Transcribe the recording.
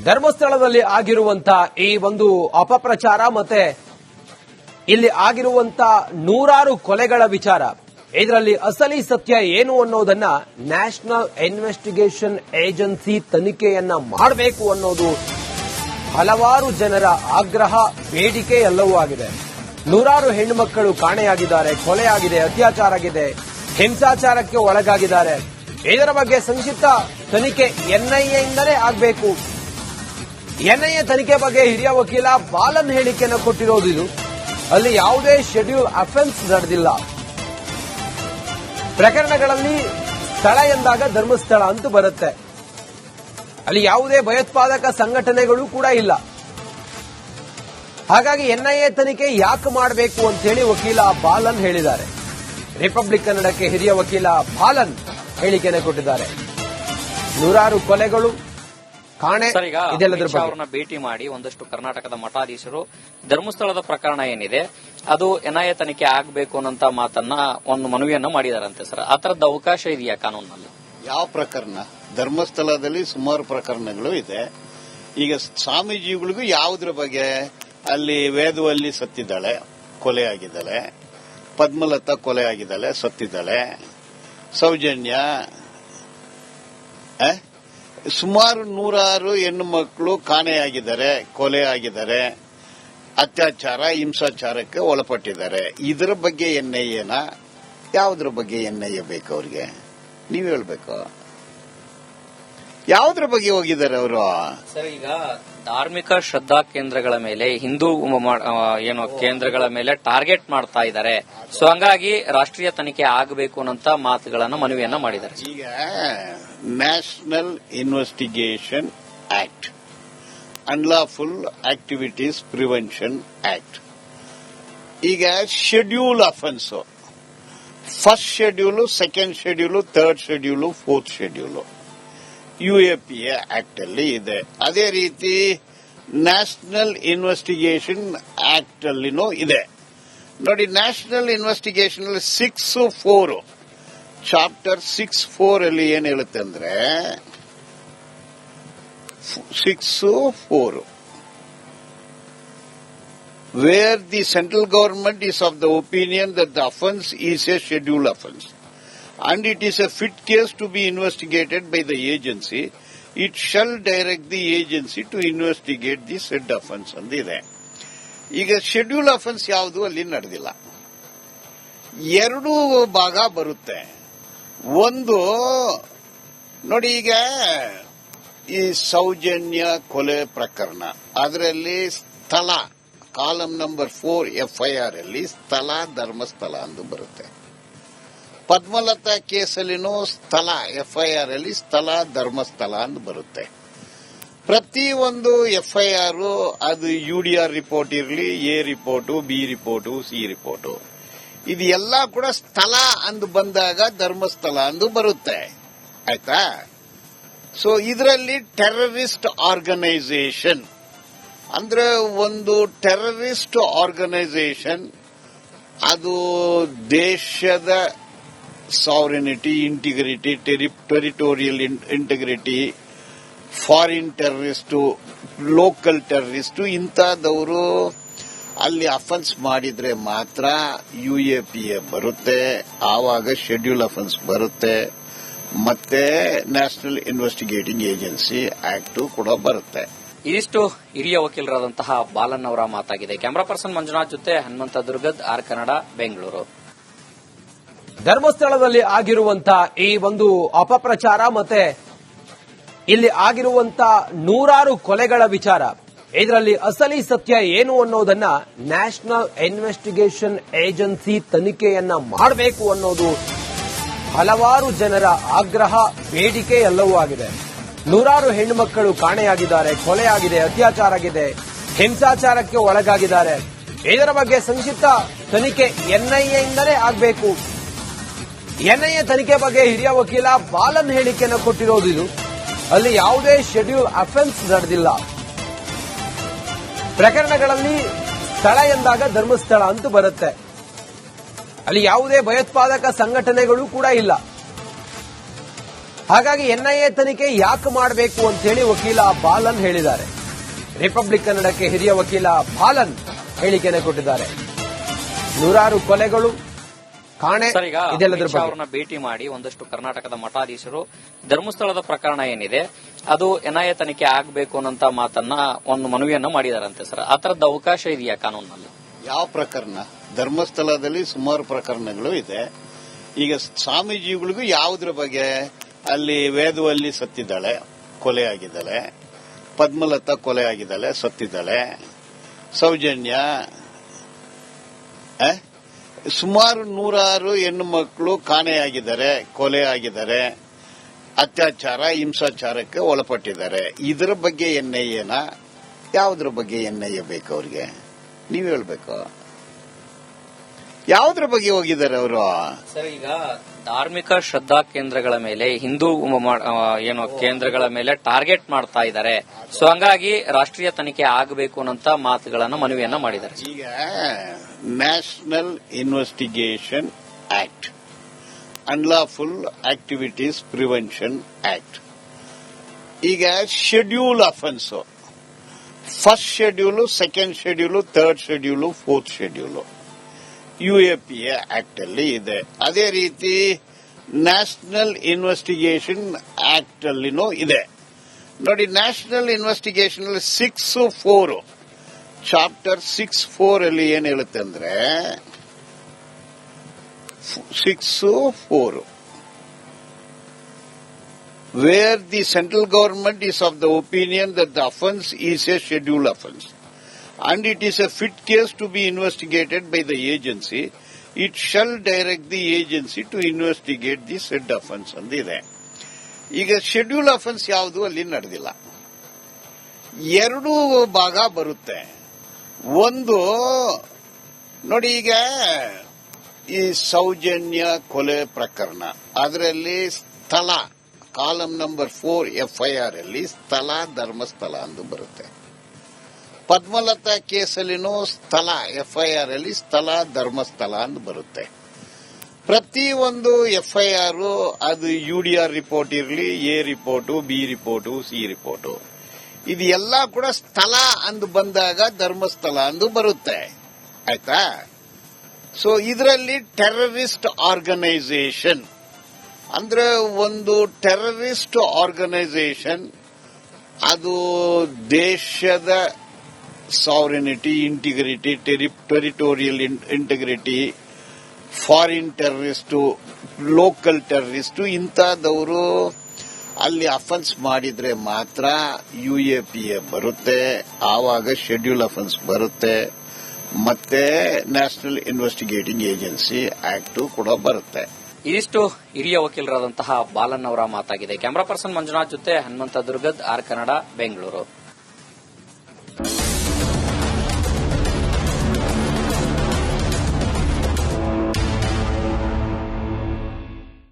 ಧರ್ಮಸ್ಥಳದಲ್ಲಿ ಆಗಿರುವಂತ ಈ ಒಂದು ಅಪಪ್ರಚಾರ ಮತ್ತೆ ಇಲ್ಲಿ ಆಗಿರುವಂತ ನೂರಾರು ಕೊಲೆಗಳ ವಿಚಾರ, ಇದರಲ್ಲಿ ಅಸಲಿ ಸತ್ಯ ಏನು ಅನ್ನೋದನ್ನ ನ್ಯಾಷನಲ್ ಇನ್ವೆಸ್ಟಿಗೇಷನ್ ಏಜೆನ್ಸಿ ತನಿಖೆಯನ್ನ ಮಾಡಬೇಕು ಅನ್ನೋದು ಹಲವಾರು ಜನರ ಆಗ್ರಹ, ಬೇಡಿಕೆ ಎಲ್ಲವೂ ಆಗಿದೆ. ನೂರಾರು ಹೆಣ್ಣುಮಕ್ಕಳು ಕಾಣೆಯಾಗಿದ್ದಾರೆ, ಕೊಲೆಯಾಗಿದೆ, ಅತ್ಯಾಚಾರ ಆಗಿದೆ, ಹಿಂಸಾಚಾರಕ್ಕೆ ಒಳಗಾಗಿದ್ದಾರೆ. ಇದರ ಬಗ್ಗೆ ಸಂಕ್ಷಿಪ್ತ ತನಿಖೆ ಎನ್ಐಎಯಿಂದಲೇ ಆಗಬೇಕು. ಎನ್ಐಎ ತನಿಖೆ ಬಗ್ಗೆ ಹಿರಿಯ ವಕೀಲ ಬಾಲನ್ ಹೇಳಿಕೆಯನ್ನು ಕೊಟ್ಟಿರೋದು ಇದು. ಅಲ್ಲಿ ಯಾವುದೇ ಶೆಡ್ಯೂಲ್ ಅಫೆನ್ಸ್ ನಡೆದಿಲ್ಲ. ಪ್ರಕರಣಗಳಲ್ಲಿ ಸ್ಥಳ ಎಂದಾಗ ಧರ್ಮಸ್ಥಳ ಅಂತೂ ಬರುತ್ತೆ. ಅಲ್ಲಿ ಯಾವುದೇ ಭಯೋತ್ಪಾದಕ ಸಂಘಟನೆಗಳು ಕೂಡ ಇಲ್ಲ. ಹಾಗಾಗಿ ಎನ್ಐಎ ತನಿಖೆ ಯಾಕೆ ಮಾಡಬೇಕು ಅಂತ ಹೇಳಿ ವಕೀಲ ಬಾಲನ್ ಹೇಳಿದ್ದಾರೆ. ರಿಪಬ್ಲಿಕ್ ಕನ್ನಡಕ್ಕೆ ಹಿರಿಯ ವಕೀಲ ಬಾಲನ್ ಹೇಳಿಕೆಯನ್ನು ಕೊಟ್ಟಿದ್ದಾರೆ. ನೂರಾರು ಕೊಲೆಗಳು, ಕಾಣೆ, ಇದೆಲ್ಲದರ ಬಗ್ಗೆ ಅವರನ್ನ ಭೇಟಿ ಮಾಡಿ ಒಂದಷ್ಟು ಕರ್ನಾಟಕದ ಮಠಾಧೀಶರು ಧರ್ಮಸ್ಥಳದ ಪ್ರಕರಣ ಏನಿದೆ ಅದು ಎನ್ಐಎ ತನಿಖೆ ಆಗಬೇಕು ಅನ್ನೋಂತ ಮಾತನ್ನ ಒಂದು ಮನವಿಯನ್ನ ಮಾಡಿದಾರಂತೆ ಸರ್. ಆ ತರದ ಅವಕಾಶ ಇದೆಯಾ ಕಾನೂನಲ್ಲಿ? ಯಾವ ಪ್ರಕರಣ? ಧರ್ಮಸ್ಥಳದಲ್ಲಿ ಸುಮಾರು ಪ್ರಕರಣಗಳು ಇದೆ. ಈಗ ಸ್ವಾಮೀಜಿಗಳಿಗೂ ಯಾವುದ್ರ ಬಗ್ಗೆ, ಅಲ್ಲಿ ವೇದವಲ್ಲಿ ಸತ್ತಿದ್ದಾಳೆ, ಕೊಲೆ ಆಗಿದ್ದಾಳೆ, ಪದ್ಮಲತಾ ಕೊಲೆ ಆಗಿದ್ದಾಳೆ, ಸತ್ತಿದ್ದಾಳೆ, ಸೌಜನ್ಯ, ಸುಮಾರು ನೂರಾರು ಹೆಣ್ಣು ಮಕ್ಕಳು ಕಾಣೆಯಾಗಿದ್ದಾರೆ, ಕೊಲೆ ಆಗಿದ್ದಾರೆ, ಅತ್ಯಾಚಾರ ಹಿಂಸಾಚಾರಕ್ಕೆ ಒಳಪಟ್ಟಿದ್ದಾರೆ. ಇದರ ಬಗ್ಗೆ ಎನ್ಐಎನ, ಯಾವುದ್ರ ಬಗ್ಗೆ ಎನ್ಐಎ ಬೇಕು ಅವ್ರಿಗೆ? ನೀವ್ ಹೇಳ್ಬೇಕು. ಯಾವುದ್ರ ಬಗ್ಗೆ ಹೋಗಿದ್ದಾರೆ ಅವರು? ಸರ್, ಈಗ ಧಾರ್ಮಿಕ ಶ್ರದ್ಧಾ ಕೇಂದ್ರಗಳ ಮೇಲೆ, ಹಿಂದೂ ಏನು ಕೇಂದ್ರಗಳ ಮೇಲೆ ಟಾರ್ಗೆಟ್ ಮಾಡ್ತಾ ಇದ್ದಾರೆ. ಸೊ ಹಂಗಾಗಿ ರಾಷ್ಟ್ರೀಯ ತನಿಖೆ ಆಗಬೇಕು ಅನ್ನೋಂತ ಮಾತುಗಳನ್ನು ಮನವಿಯನ್ನ ಮಾಡಿದ್ದಾರೆ. ಈಗ national investigation act, unlawful activities prevention act, ಈಗ schedule offence, first schedule, second schedule, third schedule, fourth schedule UAPA act ಅಲ್ಲಿ ಇದೆ. ಅದೇ ರೀತಿ ನ್ಯಾಷನಲ್ ಇನ್ವೆಸ್ಟಿಗೇಷನ್ ಆಕ್ಟ್ ಅಲ್ಲಿನೂ ಇದೆ. ನೋಡಿ, ನ್ಯಾಷನಲ್ ಇನ್ವೆಸ್ಟಿಗೇಷನ್ ಅಲ್ಲಿ 6(4) ಚಾಪ್ಟರ್ 6(4) ಅಲ್ಲಿ ಏನ್ ಹೇಳುತ್ತೆ ಅಂದ್ರೆ, 6(4) where the central government is of the opinion that the offence is a scheduled offence and it is a fit case to be investigated by the agency, it shall direct the agency to investigate the said offence ಅಂದಿದೆ. ಈಗ schedule offence ಯಾವುದು ಅಲ್ಲಿ ನಡೆದಿಲ್ಲ. ಎರಡು ಭಾಗ ಬರುತ್ತೆ. ಒಂದು ನೋಡಿ, ಈಗ ಈ ಸೌಜನ್ಯ ಕೊಲೆ ಪ್ರಕರಣ, ಅದರಲ್ಲಿ ಸ್ಥಳ ಕಾಲಂ ನಂಬರ್ 4 FIR ಅಲ್ಲಿ ಸ್ಥಳ ಧರ್ಮಸ್ಥಳ ಎಂದು ಬರುತ್ತೆ. ಪದ್ಮಲತಾ ಕೇಸಲ್ಲಿನೂ ಸ್ಥಳ FIR ಅಲ್ಲಿ ಸ್ಥಳ ಧರ್ಮಸ್ಥಳ ಅಂತ ಬರುತ್ತೆ. ಪ್ರತಿ ಒಂದು FIR ಅದು UDR ರಿಪೋರ್ಟ್ ಇರಲಿ, A report, B report, C report, ಇದು ಎಲ್ಲ ಕೂಡ ಸ್ಥಳ ಅಂದು ಬಂದಾಗ ಧರ್ಮಸ್ಥಳ ಅಂದು ಬರುತ್ತೆ. ಆಯ್ತಾ? ಸೊ ಇದರಲ್ಲಿ ಟೆರರಿಸ್ಟ್ ಆರ್ಗನೈಸೇಷನ್ ಅಂದ್ರೆ, ಒಂದು ಟೆರರಿಸ್ಟ್ ಆರ್ಗನೈಸೇಷನ್ ಅದು ದೇಶದ sovereignty, integrity, territorial integrity, foreign terrorist, local terrorist, ಇಂಥದವರು ಅಲ್ಲಿ ಅಫೆನ್ಸ್ ಮಾಡಿದ್ರೆ ಮಾತ್ರ UAPA ಬರುತ್ತೆ. ಆವಾಗ ಶೆಡ್ಯೂಲ್ ಅಫೆನ್ಸ್ ಬರುತ್ತೆ. ಮತ್ತೆ ನ್ಯಾಷನಲ್ ಇನ್ವೆಸ್ಟಿಗೇಟಿಂಗ್ ಏಜೆನ್ಸಿ ಆಕ್ಟ್ ಕೂಡ ಬರುತ್ತೆ. ಇದಿಷ್ಟು ಹಿರಿಯ ವಕೀಲರಾದಂತಹ ಬಾಲನ್ ಅವರ ಮಾತಾಗಿದೆ. ಕ್ಯಾಮರಾ ಪರ್ಸನ್ ಮಂಜುನಾಥ್ ಜೊತೆ ಹನುಮಂತ ದುರ್ಗದ್, ಆರ್ ಕನ್ನಡ, ಬೆಂಗಳೂರು. ಧರ್ಮಸ್ಥಳದಲ್ಲಿ ಆಗಿರುವಂತ ಈ ಒಂದು ಅಪಪ್ರಚಾರ ಮತ್ತೆ ಇಲ್ಲಿ ಆಗಿರುವಂತ ನೂರಾರು ಕೊಲೆಗಳ ವಿಚಾರ, ಇದರಲ್ಲಿ ಅಸಲಿ ಸತ್ಯ ಏನು ಅನ್ನೋದನ್ನ ನ್ಯಾಷನಲ್ ಇನ್ವೆಸ್ಟಿಗೇಷನ್ ಏಜೆನ್ಸಿ ತನಿಖೆಯನ್ನ ಮಾಡಬೇಕು ಅನ್ನೋದು ಹಲವಾರು ಜನರ ಆಗ್ರಹ, ಬೇಡಿಕೆ ಎಲ್ಲವೂ ಆಗಿದೆ. ನೂರಾರು ಹೆಣ್ಣುಮಕ್ಕಳು ಕಾಣೆಯಾಗಿದ್ದಾರೆ, ಕೊಲೆಯಾಗಿದೆ, ಅತ್ಯಾಚಾರ ಆಗಿದೆ, ಹಿಂಸಾಚಾರಕ್ಕೆ ಒಳಗಾಗಿದ್ದಾರೆ. ಇದರ ಬಗ್ಗೆ ಸಂಕ್ಷಿಪ್ತ ತನಿಖೆ ಎನ್ಐಎಯಿಂದಲೇ ಆಗಬೇಕು. ಎನ್ಐಎ ತನಿಖೆ ಬಗ್ಗೆ ಹಿರಿಯ ವಕೀಲ ಬಾಲನ್ ಹೇಳಿಕೆಯನ್ನು ಕೊಟ್ಟಿರೋದು ಇದು. ಅಲ್ಲಿ ಯಾವುದೇ ಶೆಡ್ಯೂಲ್ ಅಫೆನ್ಸ್ ನಡೆದಿಲ್ಲ. ಪ್ರಕರಣಗಳಲ್ಲಿ ಸ್ಥಳ ಎಂದಾಗ ಧರ್ಮಸ್ಥಳ ಅಂತೂ ಬರುತ್ತೆ. ಅಲ್ಲಿ ಯಾವುದೇ ಭಯೋತ್ಪಾದಕ ಸಂಘಟನೆಗಳು ಕೂಡ ಇಲ್ಲ. ಹಾಗಾಗಿ ಎನ್ಐಎ ತನಿಖೆ ಯಾಕೆ ಮಾಡಬೇಕು ಅಂತ ಹೇಳಿ ವಕೀಲ ಬಾಲನ್ ಹೇಳಿದ್ದಾರೆ. ರಿಪಬ್ಲಿಕ್ ಕನ್ನಡಕ್ಕೆ ಹಿರಿಯ ವಕೀಲ ಬಾಲನ್ ಹೇಳಿಕೆಯನ್ನು ಕೊಟ್ಟಿದ್ದಾರೆ. ನೂರಾರು ಕೊಲೆಗಳು, ಕಾಣೆ, ಸರ್, ಈಗ ಇದೆಲ್ಲದರ ಬಗ್ಗೆ ಅವರನ್ನ ಭೇಟಿ ಮಾಡಿ ಒಂದಷ್ಟು ಕರ್ನಾಟಕದ ಮಠಾಧೀಶರು ಧರ್ಮಸ್ಥಳದ ಪ್ರಕರಣ ಏನಿದೆ ಅದು ಎನ್ಐಎ ತನಿಖೆ ಆಗಬೇಕು ಅನ್ನೋಂತ ಮಾತನ್ನ ಒಂದು ಮನವಿಯನ್ನ ಮಾಡಿದಾರಂತೆ ಸರ್. ಆ ತರದ ಅವಕಾಶ ಇದೆಯಾ ಕಾನೂನಲ್ಲಿ? ಯಾವ ಪ್ರಕರಣ? ಧರ್ಮಸ್ಥಳದಲ್ಲಿ ಸುಮಾರು ಪ್ರಕರಣಗಳು ಇದೆ. ಈಗ ಸ್ವಾಮೀಜಿಗಳಿಗೂ ಯಾವುದ್ರ ಬಗ್ಗೆ? ಅಲ್ಲಿ ವೇದವಲ್ಲಿ ಸತ್ತಿದ್ದಾಳೆ, ಕೊಲೆ ಆಗಿದ್ದಾಳೆ. ಪದ್ಮಲತಾ ಕೊಲೆ ಆಗಿದ್ದಾಳೆ, ಸತ್ತಿದ್ದಾಳೆ. ಸೌಜನ್ಯ, ಸುಮಾರು ನೂರಾರು ಹೆಣ್ಣು ಮಕ್ಕಳು ಕಾಣೆಯಾಗಿದ್ದಾರೆ, ಕೊಲೆ ಆಗಿದ್ದಾರೆ, ಅತ್ಯಾಚಾರ ಹಿಂಸಾಚಾರಕ್ಕೆ ಒಳಪಟ್ಟಿದ್ದಾರೆ. ಇದರ ಬಗ್ಗೆ ಎನ್ಐಎನ? ಯಾವುದ್ರ ಬಗ್ಗೆ ಎನ್ಐಎ ಬೇಕು ಅವ್ರಿಗೆ? ನೀವು ಹೇಳ್ಬೇಕು. ಯಾವುದ್ರ ಬಗ್ಗೆ ಹೋಗಿದ್ದಾರೆ ಅವರು? ಸರ್, ಈಗ ಧಾರ್ಮಿಕ ಶ್ರದ್ಧಾ ಕೇಂದ್ರಗಳ ಮೇಲೆ ಹಿಂದೂ ಕೇಂದ್ರಗಳ ಮೇಲೆ ಟಾರ್ಗೆಟ್ ಮಾಡ್ತಾ ಇದ್ದಾರೆ. ಸೊ ಹಂಗಾಗಿ ರಾಷ್ಟ್ರೀಯ ತನಿಖೆ ಆಗಬೇಕು ಅನ್ನೋಂತ ಮಾತುಗಳನ್ನ ಮನವಿಯನ್ನ ಮಾಡಿದ್ದಾರೆ. ಈಗ national investigation act, unlawful activities prevention act, ಈಗ schedule offence, first schedule, second schedule, third schedule, fourth schedule UAPA act ಅಲ್ಲಿ ಇದೆ. ಅದೇ ರೀತಿ ನ್ಯಾಷನಲ್ ಇನ್ವೆಸ್ಟಿಗೇಷನ್ ಆಕ್ಟ್ ಅಲ್ಲಿನೂ ಇದೆ. ನೋಡಿ, ನ್ಯಾಷನಲ್ ಇನ್ವೆಸ್ಟಿಗೇಷನ್ ಅಲ್ಲಿ 6(4) ಚಾಪ್ಟರ್ 6(4) ಅಲ್ಲಿ ಏನ್ ಹೇಳುತ್ತೆ ಅಂದ್ರೆ 6(4) where the central government is of the opinion that the offence is a scheduled offence and it is a fit case to be investigated by the agency, it shall direct the agency to investigate the said offence ಅಂದಿದೆ. ಈಗ schedule offence ಯಾವುದು ಅಲ್ಲಿ ನಡೆದಿಲ್ಲ. ಎರಡು ಭಾಗ ಬರುತ್ತೆ. ಒಂದು ನೋಡಿ, ಈಗ ಈ ಸೌಜನ್ಯ ಕೊಲೆ ಪ್ರಕರಣ, ಅದರಲ್ಲಿ ಸ್ಥಳ ಕಾಲಂ ನಂಬರ್ 4 FIR ಅಲ್ಲಿ ಸ್ಥಳ ಧರ್ಮಸ್ಥಳ ಎಂದು ಬರುತ್ತೆ. ಪದ್ಮಲತಾ ಕೇಸಲ್ಲಿನೂ ಸ್ಥಳ FIR ಅಲ್ಲಿ ಸ್ಥಳ ಧರ್ಮಸ್ಥಳ ಅಂತ ಬರುತ್ತೆ. ಪ್ರತಿ ಒಂದು FIR ಅದು UDR ರಿಪೋರ್ಟ್ ಇರಲಿ, A report, B report, C report, ಇದು ಎಲ್ಲ ಕೂಡ ಸ್ಥಳ ಅಂದು ಬಂದಾಗ ಧರ್ಮಸ್ಥಳ ಅಂದು ಬರುತ್ತೆ. ಆಯ್ತಾ? ಸೊ ಇದರಲ್ಲಿ ಟೆರರಿಸ್ಟ್ ಆರ್ಗನೈಸೇಷನ್ ಅಂದ್ರೆ ಒಂದು ಟೆರರಿಸ್ಟ್ ಆರ್ಗನೈಸೇಷನ್ ಅದು ದೇಶದ sovereignty, integrity, territorial integrity, foreign terrorist, local terrorist ಇಂಥದವರು ಅಲ್ಲಿ ಅಫೆನ್ಸ್ ಮಾಡಿದ್ರೆ ಮಾತ್ರ UAPA ಬರುತ್ತೆ. ಆವಾಗ ಶೆಡ್ಯೂಲ್ ಅಫೆನ್ಸ್ ಬರುತ್ತೆ. ಮತ್ತೆ ನ್ಯಾಷನಲ್ ಇನ್ವೆಸ್ಟಿಗೇಟಿಂಗ್ ಏಜೆನ್ಸಿ ಆಕ್ಟ್ ಕೂಡ ಬರುತ್ತೆ. ಇದಿಷ್ಟು ಹಿರಿಯ ವಕೀಲರಾದಂತಹ ಬಾಲನ್ ಅವರ ಮಾತಾಗಿದೆ. ಕ್ಯಾಮರಾ ಪರ್ಸನ್ ಮಂಜುನಾಥ್ ಜೊತೆ ಹನುಮಂತ ದುರ್ಗದ್, ಆರ್ ಕನ್ನಡ, ಬೆಂಗಳೂರು.